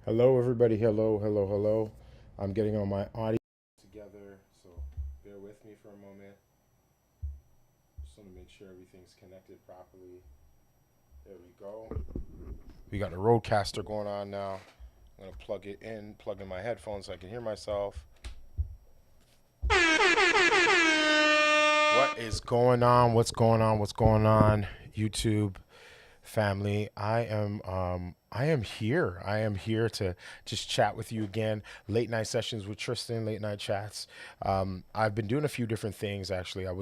Hello, everybody. Hello, hello, hello. I'm getting all my audio together, so bear with me for a moment. Just want to make sure everything's connected properly. There we go. We got a roadcaster going on now. I'm gonna plug in my headphones so I can hear myself. What is going on? What's going on? What's going on? YouTube family. I am here. I am here to just chat with you again. Late night sessions with Tristan, late night chats. I've been doing a few different things actually. I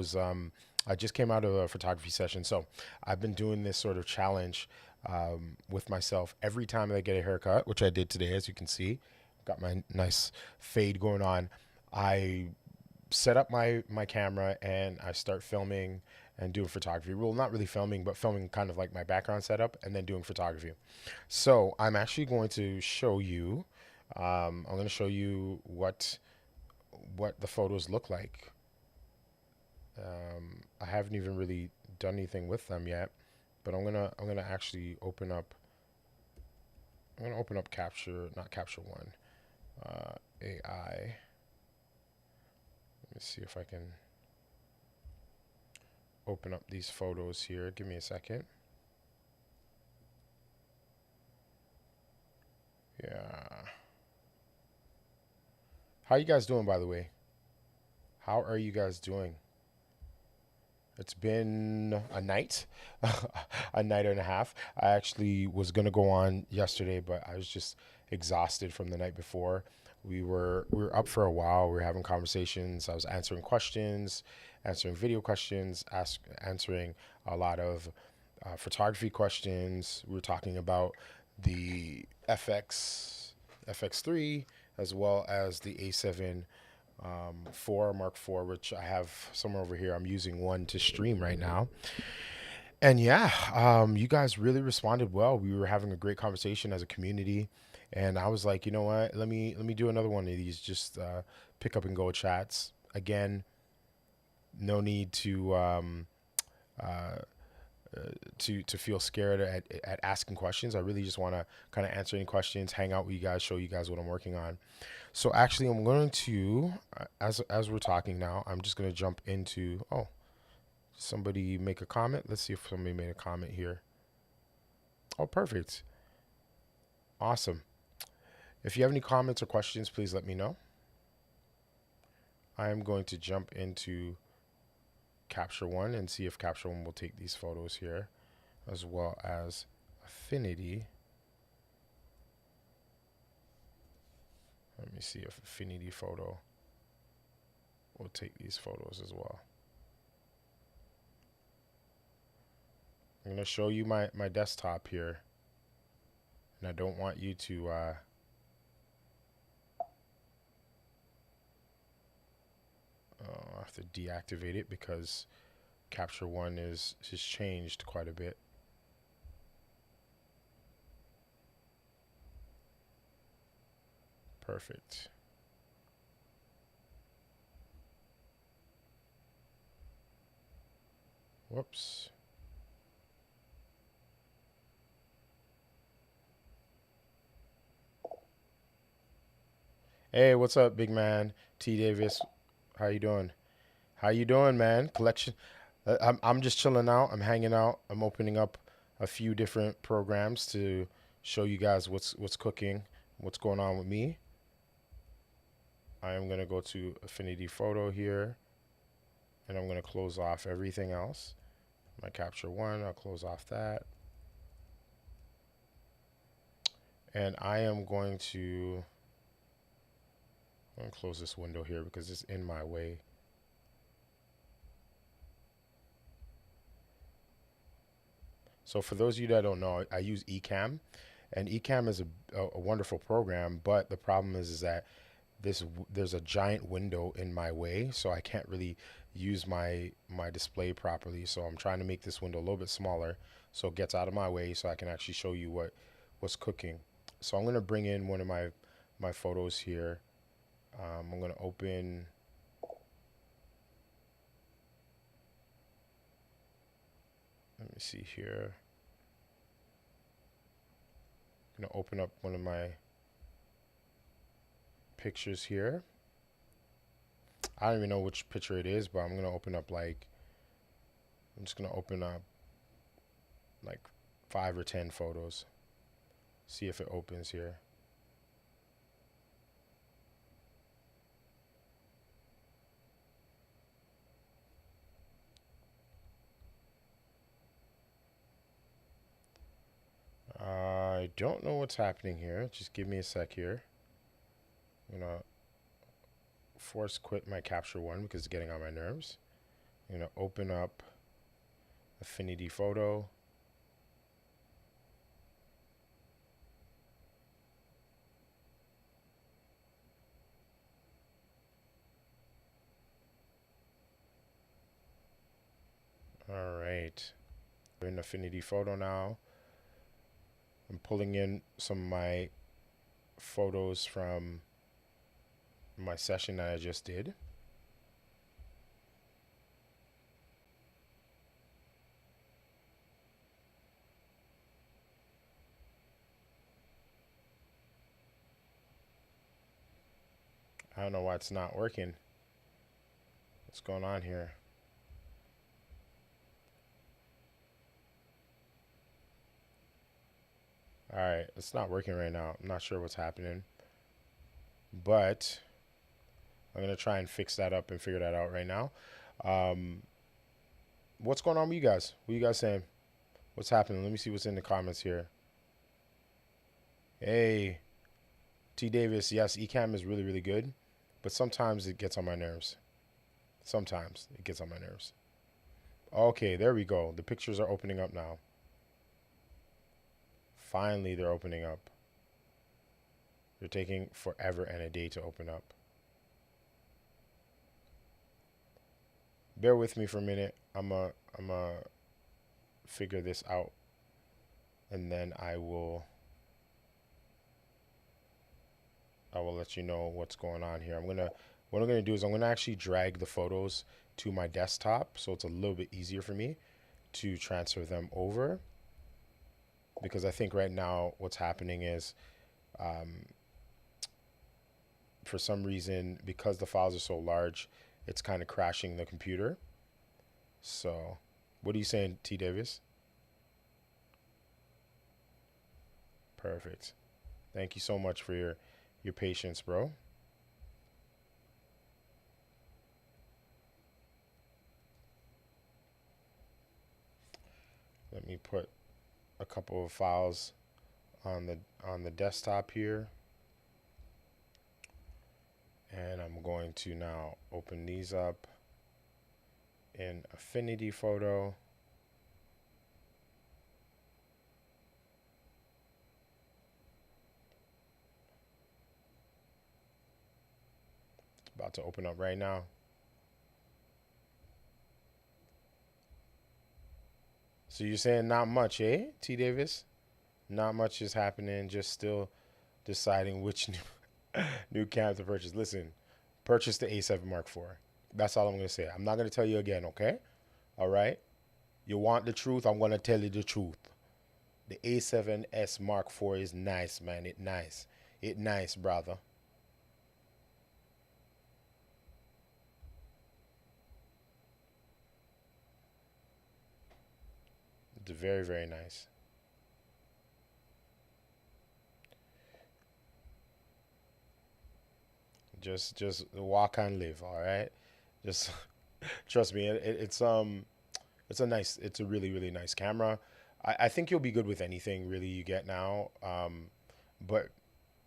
just came out of a photography session, so I've been doing this sort of challenge with myself every time I get a haircut, which I did today, as you can see. Got my nice fade going on. I set up my camera and I start filming and doing photography. Well, not really filming, but filming kind of like my background setup and then doing photography. So I'm actually going to show you. I'm going to show you what the photos look like. I haven't even really done anything with them yet, but I'm gonna actually open up. I'm gonna open up Capture, not Capture One, AI. Let me see if I can open up these photos here. Give me a second. Yeah. How you guys doing, by the way? How are you guys doing? It's been a night, a night and a half. I actually was gonna go on yesterday, but I was just exhausted from the night before. We were up for a while. We were having conversations. I was answering questions, answering video questions, answering a lot of photography questions. We were talking about the FX3 as well as the A7 4 Mark 4, which I have somewhere over here. I'm using one to stream right now. And yeah, you guys really responded well. We were having a great conversation as a community, and I was like, you know what? Let me do another one of these. Just pick up and go chats again. No need uh, to feel scared at asking questions. I really just want to kind of answer any questions, hang out with you guys, show you guys what I'm working on. So actually, I'm going to as we're talking now, I'm just going to jump into. Oh, somebody make a comment. Let's see if somebody made a comment here. Oh, perfect. Awesome. If you have any comments or questions, please let me know. I am going to jump into Capture One and see if Capture One will take these photos here, as well as Affinity. Let me see if Affinity Photo will take these photos as well. I'm going to show you my desktop here, and I don't want you to I have to deactivate it because Capture One has changed quite a bit. Perfect. Whoops. Hey, what's up, big man? T Davis, how you doing? How you doing, man? Collection. I'm just chilling out. I'm hanging out. I'm opening up a few different programs to show you guys what's cooking, what's going on with me. I am gonna go to Affinity Photo here, and I'm gonna close off everything else. My Capture One, I'll close off that, and I am going to. I'm gonna close this window here because it's in my way. So for those of you that don't know, I use Ecamm, and Ecamm is a wonderful program. But the problem is that there's a giant window in my way, so I can't really use my display properly. So I'm trying to make this window a little bit smaller so it gets out of my way so I can actually show you what's cooking. So I'm gonna bring in one of my photos here. I'm gonna open. Let me see here. I'm gonna open up one of my pictures here. I don't even know which picture it is, but I'm gonna open up like I'm just gonna open up like 5 or 10 photos. See if it opens here. I don't know what's happening here. Just give me a sec here. I'm gonna force quit my capture one because it's getting on my nerves. I'm gonna open up Affinity Photo. All right. We're in Affinity Photo now. I'm pulling in some of my photos from my session that I just did. I don't know why it's not working. What's going on here? All right, it's not working right now. I'm not sure what's happening, but I'm gonna try and fix that up and figure that out right now. Um, what's going on with you guys? What are you guys saying? What's happening? Let me see what's in the comments here. Hey, T Davis. Yes, Ecamm is really, really good, but sometimes it gets on my nerves. Sometimes it gets on my nerves. Okay, there we go. The pictures are opening up now. Finally, they're opening up. They're taking forever and a day to open up. Bear with me for a minute. I'm a figure this out, and then I will let you know what's going on here. What I'm gonna do is I'm gonna actually drag the photos to my desktop, so it's a little bit easier for me to transfer them over. Because I think right now what's happening is, for some reason, because the files are so large, it's kind of crashing the computer. So, what are you saying, T Davis? Perfect. Thank you so much for your patience, bro. Let me put a couple of files on the desktop here, and I'm going to now open these up in Affinity Photo. It's about to open up right now. So you're saying not much, eh, T Davis? Not much is happening, just still deciding which new camera to purchase. Listen, purchase the A7 Mark IV. That's all I'm going to say. I'm not going to tell you again, okay? All right? You want the truth? I'm going to tell you the truth. The A7S Mark IV is nice, man. It nice. It nice, brother. It's very, very nice. Just walk and live, all right? Just trust me. It's a really, really nice camera. I think you'll be good with anything really you get now. But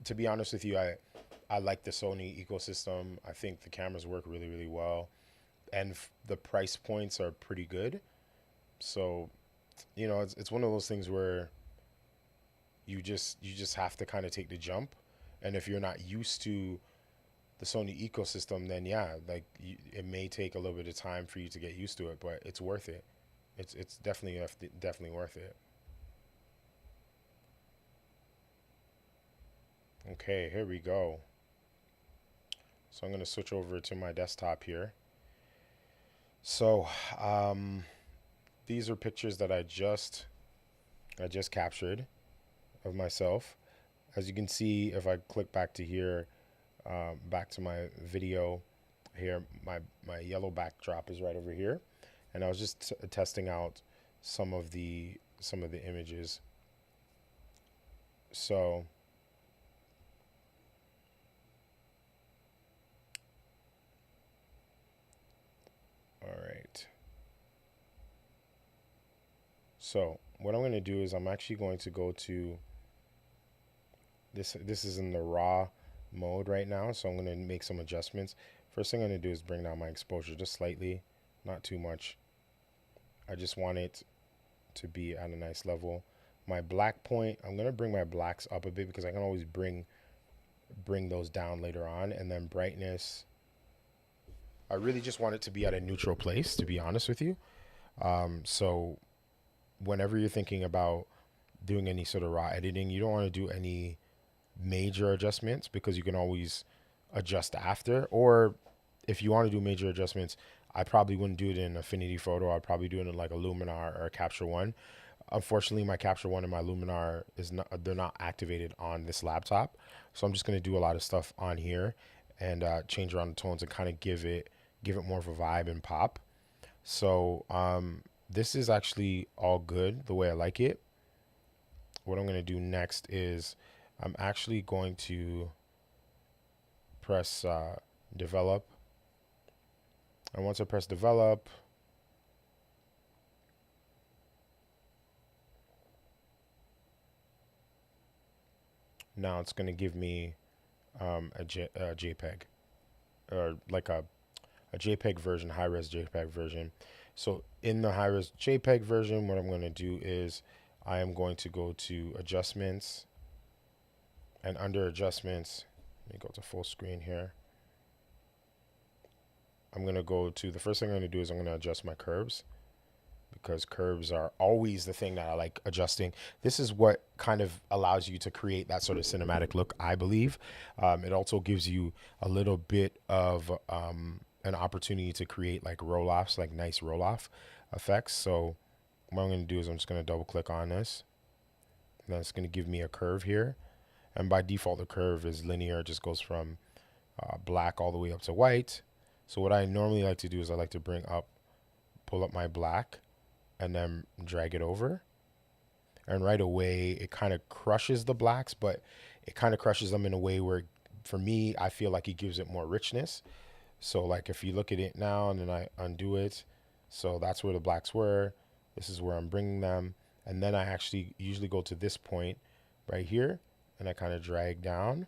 to be honest with you, I like the Sony ecosystem. I think the cameras work really, really well, and the price points are pretty good. So, it's one of those things where you just have to kind of take the jump, and if you're not used to the Sony ecosystem, then yeah, like it may take a little bit of time for you to get used to it, but it's worth it. It's definitely worth it. Okay, here we go. So I'm gonna switch over to my desktop here. So these are pictures that I just captured of myself. As you can see, if I click back to here, back to my video here. My yellow backdrop is right over here, and I was just testing out some of the images. So, all right. So what I'm going to do is I'm actually going to go to this. This is in the raw mode right now, so I'm going to make some adjustments. First thing I'm going to do is bring down my exposure just slightly, not too much. I just want it to be at a nice level. My black point, I'm going to bring my blacks up a bit because I can always bring those down later on. And then brightness, I really just want it to be at a neutral place, to be honest with you. So whenever you're thinking about doing any sort of raw editing, you don't want to do any major adjustments because you can always adjust after. Or if you want to do major adjustments, I probably wouldn't do it in Affinity Photo. I'd probably do it in like a Luminar or a Capture One. Unfortunately, my Capture One and my Luminar they're not activated on this laptop. So I'm just going to do a lot of stuff on here and change around the tones and kind of give it more of a vibe and pop. So this is actually all good the way I like it. What I'm going to do next is I'm actually going to press develop. And once I press develop, now it's going to give me a JPEG, or like a JPEG version, high-res JPEG version. So in the high-res JPEG version, what I'm going to do is I am going to go to adjustments, and under adjustments, let me go to full screen here. I'm going to go to, the first thing I'm going to do is I'm going to adjust my curves, because curves are always the thing that I like adjusting. This is what kind of allows you to create that sort of cinematic look, I believe. It also gives you a little bit of an opportunity to create like roll-offs, like nice roll-off effects. So what I'm going to do is I'm just going to double click on this. And then it's going to give me a curve here. And by default, the curve is linear. It just goes from black all the way up to white. So what I normally like to do is I like to pull up my black and then drag it over. And right away, it kind of crushes the blacks, but it kind of crushes them in a way where, for me, I feel like it gives it more richness. So like if you look at it now and then I undo it, so that's where the blacks were. This is where I'm bringing them. And then I actually usually go to this point right here and I kind of drag down.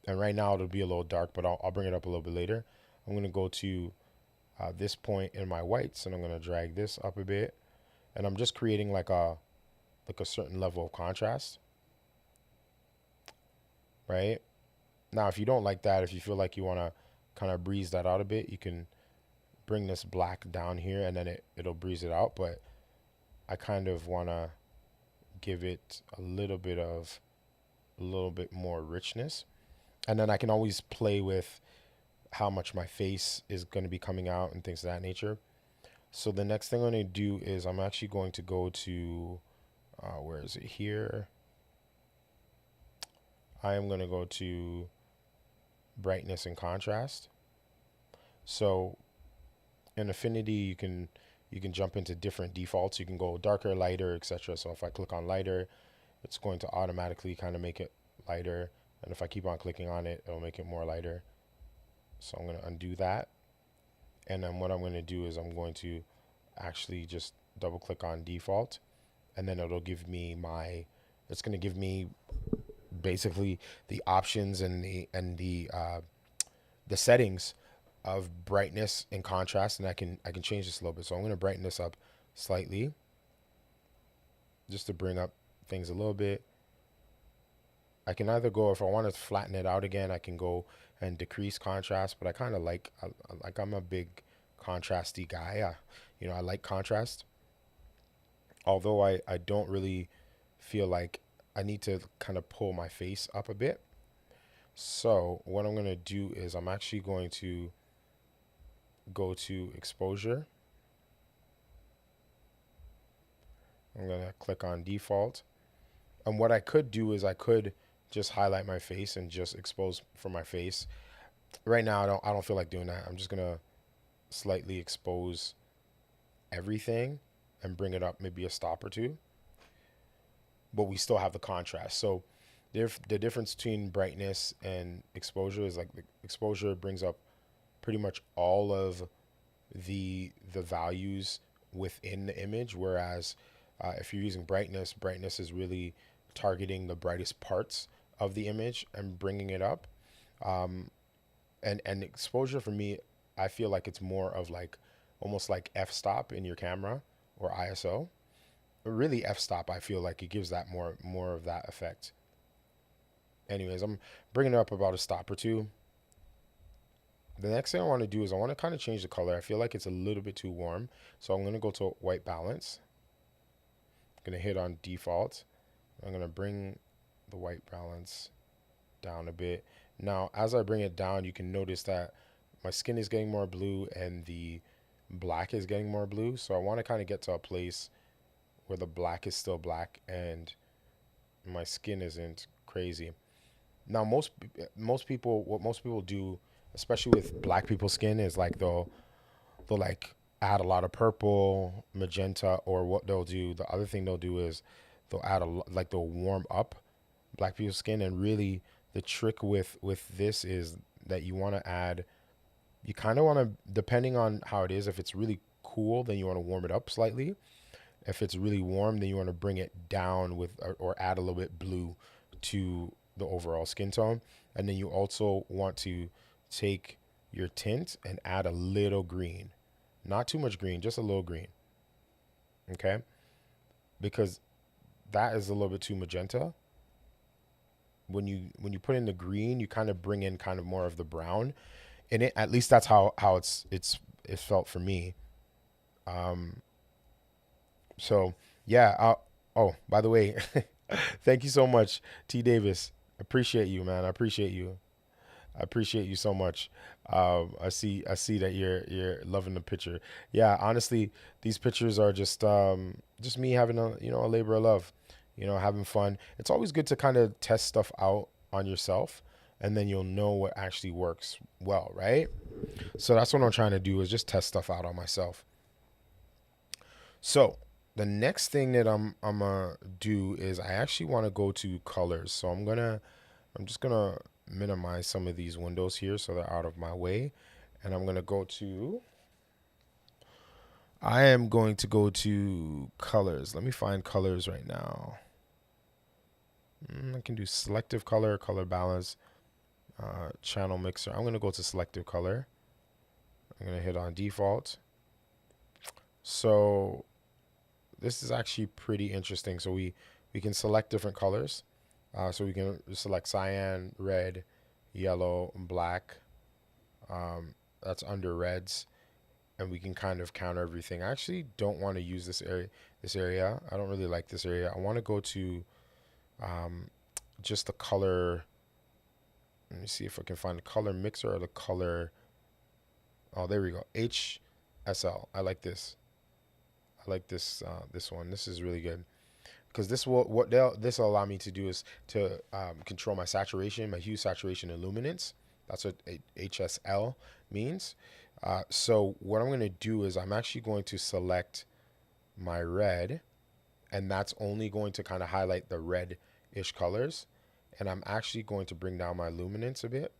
And right now it'll be a little dark, but I'll bring it up a little bit later. I'm going to go to this point in my whites and I'm going to drag this up a bit. And I'm just creating like a certain level of contrast. Right? Now, if you don't like that, if you feel like you want to kind of breeze that out a bit, you can bring this black down here and then it'll breeze it out. But I kind of want to give it a little bit more richness. And then I can always play with how much my face is going to be coming out and things of that nature. So the next thing I'm going to do is I'm actually going to go to, where is it here? I am going to go to brightness and contrast. So in Affinity, you can jump into different defaults. You can go darker, lighter, etc. So if I click on lighter, it's going to automatically kind of make it lighter. And if I keep on clicking on it, it'll make it more lighter. So I'm going to undo that. And then what I'm going to do is I'm going to actually just double click on default. And then it'll give me it's going to give me basically the options and the settings of brightness and contrast. And I can change this a little bit. So I'm going to brighten this up slightly just to bring up things a little bit. I can either go, if I want to flatten it out again, I can go and decrease contrast, but I kind of I'm a big contrasty guy. I like contrast. Although I don't really feel like I need to kind of pull my face up a bit. So what I'm going to do is I'm actually going to go to exposure. I'm going to click on default. And what I could do is I could just highlight my face and just expose for my face. Right now, I don't feel like doing that. I'm just gonna slightly expose everything and bring it up maybe a stop or two, but we still have the contrast. So the difference between brightness and exposure is like the exposure brings up pretty much all of the values within the image, whereas if you're using brightness, brightness is really targeting the brightest parts of the image and bringing it up. Um, and exposure for me, I feel like it's more of like almost like f-stop in your camera or ISO. But really f-stop, I feel like it gives that more of that effect. Anyways, I'm bringing it up about a stop or two. The next thing I want to do is I want to kind of change the color. I feel like it's a little bit too warm, so I'm going to go to white balance. I'm going to hit on default. I'm going to bring the white balance down a bit. Now, as I bring it down, you can notice that my skin is getting more blue and the black is getting more blue. So I want to kind of get to a place where the black is still black and my skin isn't crazy. Now, most people, what most people do, especially with black people's skin, is like they'll like add a lot of purple, magenta, or what they'll do. The other thing they'll do is they'll add like they'll warm up black people's skin, and really the trick with this is that you want to add, you kind of want to, depending on how it is, if it's really cool, then you want to warm it up slightly. If it's really warm, then you want to bring it down with or add a little bit blue to the overall skin tone. And then you also want to take your tint and add a little green. Not too much green, just a little green. Okay? Because that is a little bit too magenta. When you put in the green, you kind of bring in kind of more of the brown in it. At least that's how it's felt for me. Um, so yeah. Oh, by the way, thank you so much, T Davis. Appreciate you, man. I appreciate you. I appreciate you so much. I see that you're loving the picture. Yeah, honestly, these pictures are just me having a labor of love, having fun. It's always good to kind of test stuff out on yourself, and then you'll know what actually works well, right? So that's what I'm trying to do is just test stuff out on myself. So the next thing that I'm gonna do is I actually want to go to colors. So I'm just gonna minimize some of these windows here so they're out of my way. And I am going to go to colors. Let me find colors right now. I can do selective color, color balance, channel mixer. I'm gonna go to selective color. I'm gonna hit on default. So this is actually pretty interesting. So we can select different colors. So we can select cyan, red, yellow, and black. That's under reds, and we can kind of counter everything. I actually don't want to use this area. This area, I don't really like this area. I want to go to um, just the color. Let me see if I can find the color mixer or the color. Oh, there we go. HSL. I like this. I like this one. This is really good because this will allow me to do is to control my saturation, my hue, saturation, and luminance. That's what HSL means. So what I'm going to do is I'm actually going to select my red, and that's only going to kind of highlight the red-ish colors. And I'm actually going to bring down my luminance a bit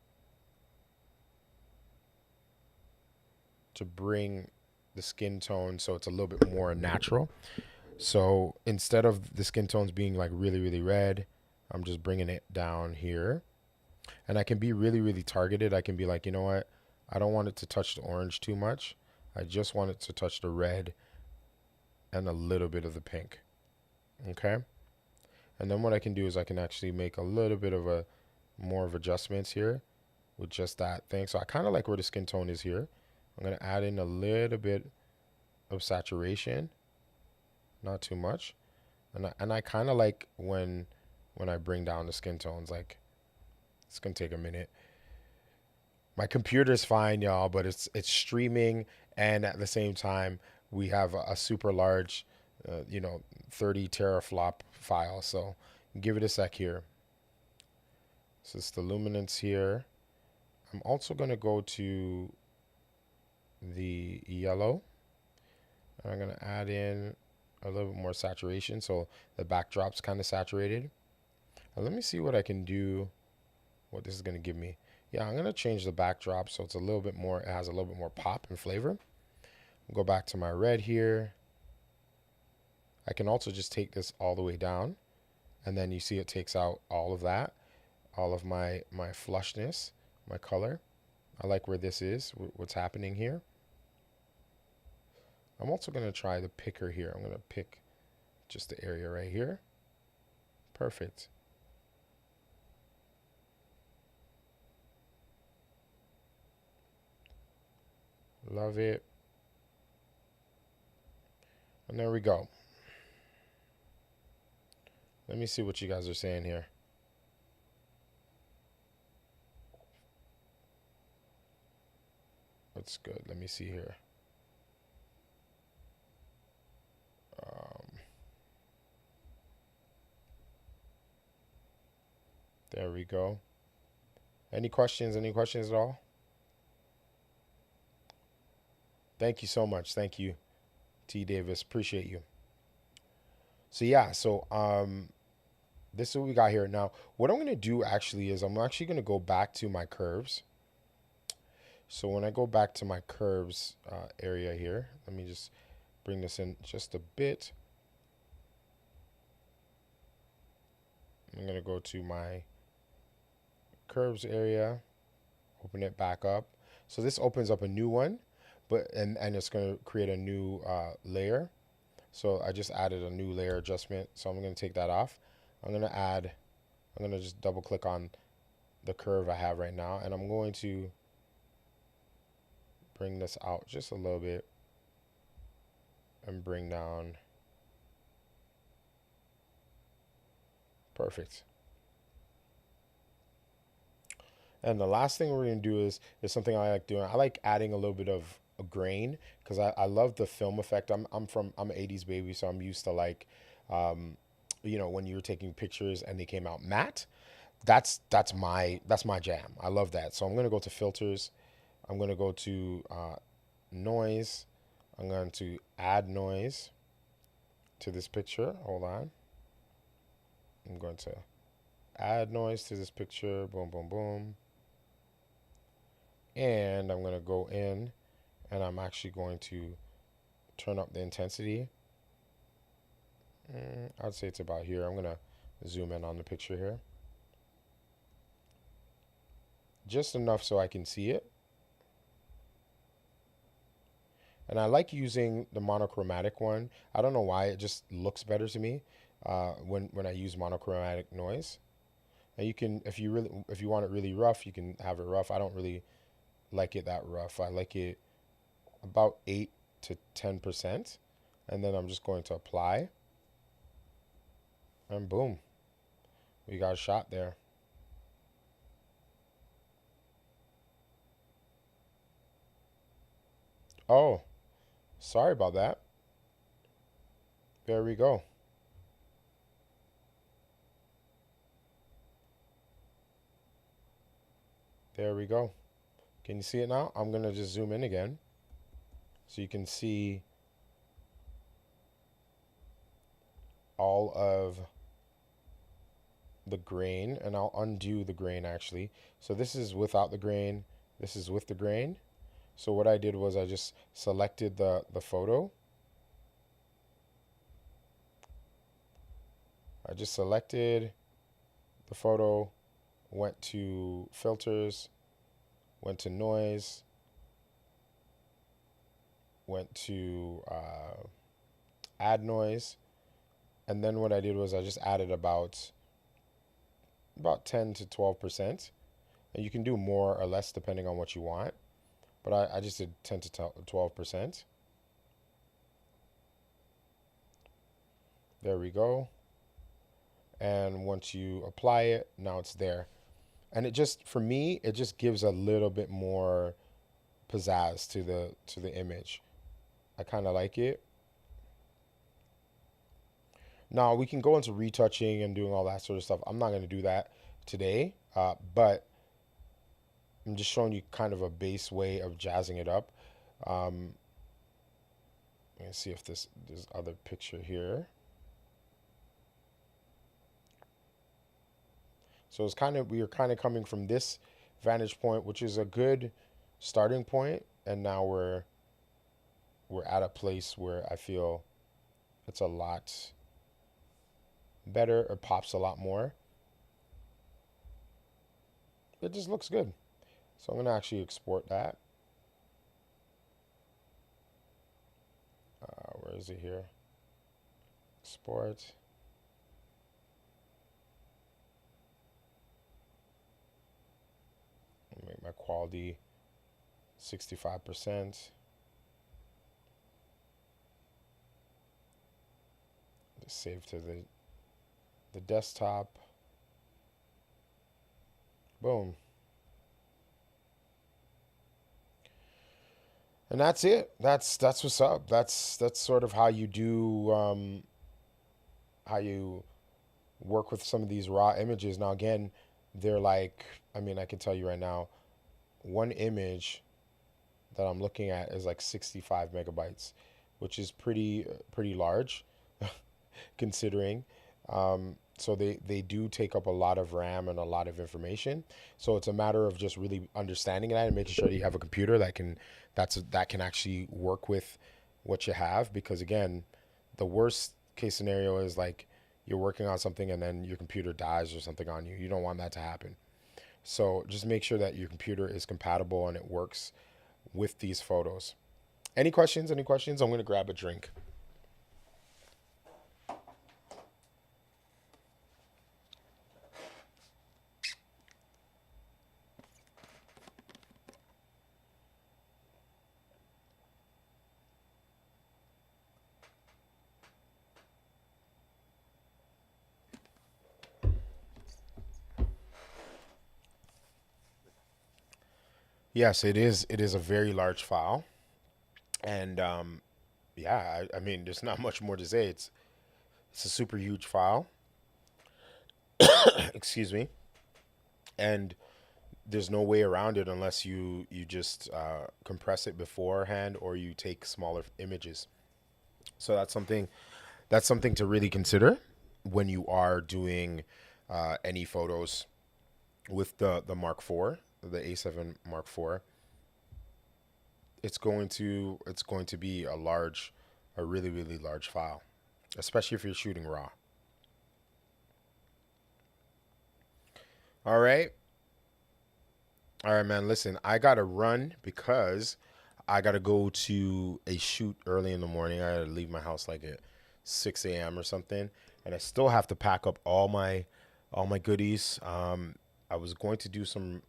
to bring the skin tone so it's a little bit more natural. So instead of the skin tones being like really, really red, I'm just bringing it down here. And I can be really, really targeted. I can be like, you know what? I don't want it to touch the orange too much. I just want it to touch the red and a little bit of the pink. Okay? And then what I can do is I can actually make a little bit of a more of adjustments here with just that thing. So I kind of like where the skin tone is here. I'm going to add in a little bit of saturation, not too much. And I kind of like when I bring down the skin tones, like it's going to take a minute. My computer's fine, y'all, but it's streaming, and at the same time we have a super large 30 teraflop file. So give it a sec here. So it's the luminance here. I'm also going to go to the yellow. And I'm going to add in a little bit more saturation so the backdrop's kind of saturated. And let me see what I can do, what this is going to give me. Yeah, I'm going to change the backdrop so it's a little bit more, it has a little bit more pop and flavor. Go back to my red here. I can also just take this all the way down, and then you see it takes out all of that, all of my flushness, my color. I like where this is, what's happening here. I'm also going to try the picker here. I'm going to pick just the area right here. Perfect. Love it. And there we go. Let me see what you guys are saying here. That's good. Let me see here. There we go. Any questions? Any questions at all? Thank you so much. Thank you, T. Davis. Appreciate you. So yeah, this is what we got here. Now, what I'm gonna do actually is I'm actually gonna go back to my curves. So when I go back to my curves area here, let me just bring this in just a bit. I'm gonna go to my curves area, open it back up. So this opens up a new one, but and it's gonna create a new layer. So I just added a new layer adjustment. So I'm gonna take that off. I'm gonna just double click on the curve I have right now, and I'm going to bring this out just a little bit and bring down. Perfect. And the last thing we're gonna do is something I like doing. I like adding a little bit of a grain because I love the film effect. I'm an 80s baby, so I'm used to like, when you were taking pictures and they came out matte. That's my jam. I love that. So I'm gonna go to filters. I'm gonna go to noise. I'm going to add noise to this picture. Hold on. I'm going to add noise to this picture. Boom, boom, boom. And I'm going to go in and I'm actually going to turn up the intensity. I'd say it's about here. I'm going to zoom in on the picture here. Just enough so I can see it. And I like using the monochromatic one. I don't know why, it just looks better to me when I use monochromatic noise. And you can, if you want it really rough, you can have it rough. I don't really like it that rough. I like it about 8 to 10%. And then I'm just going to apply. And boom, we got a shot there. Oh, sorry about that. There we go. There we go. Can you see it now? I'm going to just zoom in again so you can see all of the grain, and I'll undo the grain actually. So this is without the grain, this is with the grain. So what I did was I just selected the photo. I just selected the photo, went to filters, went to noise, went to add noise, and then what I did was I just added about 10 to 12%. And you can do more or less depending on what you want. But I just did 10 to 12%. There we go. And once you apply it, now it's there. And it just, for me, it just gives a little bit more pizzazz to the image. I kind of like it. Now we can go into retouching and doing all that sort of stuff. I'm not going to do that today. But I'm just showing you kind of a base way of jazzing it up. Let me see if there's other picture here. So it's kind of, we are kind of coming from this vantage point, which is a good starting point, and now we're at a place where I feel it's a lot better, or pops a lot more. It just looks good. So I'm gonna actually export that. Where is it here? Export. Make my quality 65%. Just save to the desktop. Boom. And that's it. That's what's up. That's sort of how you do how you work with some of these raw images. Now again, they're like, I mean, I can tell you right now, one image that I'm looking at is like 65 megabytes, which is pretty large considering. So they do take up a lot of RAM and a lot of information. So it's a matter of just really understanding that and making sure that you have a computer that can actually work with what you have. Because again, the worst case scenario is like you're working on something and then your computer dies or something on you. You don't want that to happen. So just make sure that your computer is compatible and it works with these photos. Any questions? Any questions? I'm going to grab a drink. Yes, it is. It is a very large file, and yeah, I mean, there's not much more to say. It's a super huge file. Excuse me, and there's no way around it unless you just compress it beforehand or you take smaller images. So that's something to really consider when you are doing any photos with the Mark IV, the A7 Mark IV. It's going to be a really large file, especially if you're shooting raw. All right. All right, man. Listen, I gotta run because I gotta go to a shoot early in the morning. I gotta leave my house like at 6 a.m. or something, and I still have to pack up all my goodies. I was going to do some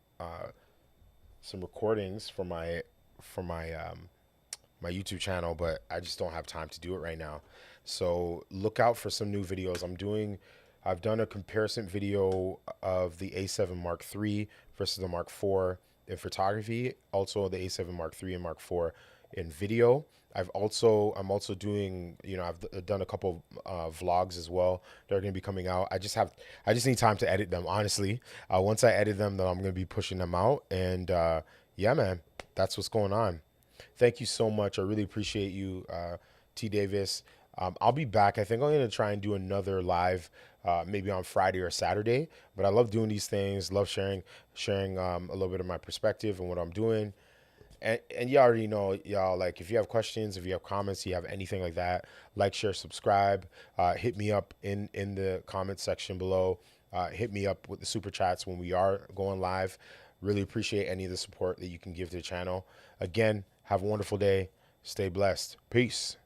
recordings for my my YouTube channel, but I just don't have time to do it right now. So look out for some new videos. I've done a comparison video of the A7 Mark III versus the Mark IV in photography, also the A7 Mark III and Mark IV in video. I'm also doing, I've done a couple vlogs as well that are going to be coming out. I just need time to edit them, honestly. Once I edit them, then I'm going to be pushing them out. And yeah, man, that's what's going on. Thank you so much. I really appreciate you, T. Davis. I'll be back. I think I'm going to try and do another live, maybe on Friday or Saturday. But I love doing these things. Love sharing a little bit of my perspective and what I'm doing. And you already know, y'all, like, if you have questions, if you have comments, you have anything like that, like, share, subscribe, hit me up in the comment section below. Hit me up with the super chats when we are going live. Really appreciate any of the support that you can give to the channel. Again, have a wonderful day. Stay blessed. Peace.